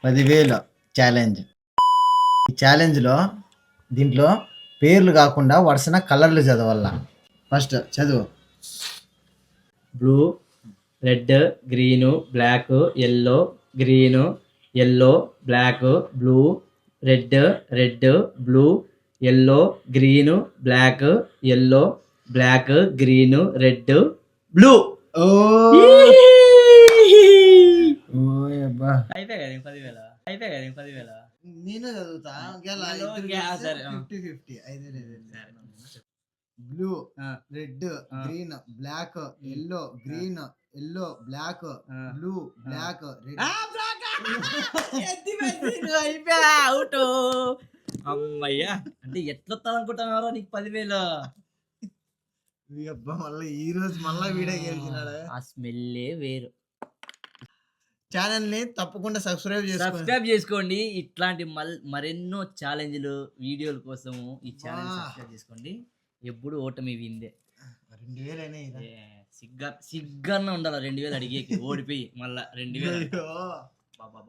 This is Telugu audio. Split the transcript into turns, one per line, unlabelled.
10,000 ఛాలెంజ్. ఈ ఛాలెంజ్లో దీంట్లో పేర్లు కాకుండా వరుసన కలర్లు చదవాల. ఫస్ట్ చదువు.
Blue, red, green, black, yellow, green, yellow, black, blue, red, red, blue, yellow, green, black, yellow, black, green, red, blue.
ఓ అబ్బా,
అయిపోయా కదా 10,000.
నేను చదువుతా.
సరే.
50-50. 5,000. Blue, red, green, black, yellow, green, yellow, black, blue, black, red.
అయిపోయా అవుట్. అమ్మయ్యా, అంటే ఎట్లా అనుకుంటున్నారో నీకు 10,000.
మళ్ళీ ఈ రోజు మళ్ళా వీడియో గెలిచినాడు.
ఆ స్మెల్లే వేరు.
ఛానల్ ని తప్పకుండా సబ్స్క్రైబ్
చేసుకోండి. ఇట్లాంటి మరెన్నో ఛాలెంజ్లు వీడియోల కోసము ఈ ఛానల్ సబ్స్క్రైబ్ చేసుకోండి. ఎప్పుడు ఓటమి విందే.
2,000
సిగ్గన్న ఉండాలి 2,000 అడిగేకి. ఓడిపోయి మళ్ళా 2,000.
అయ్యో.
బాబా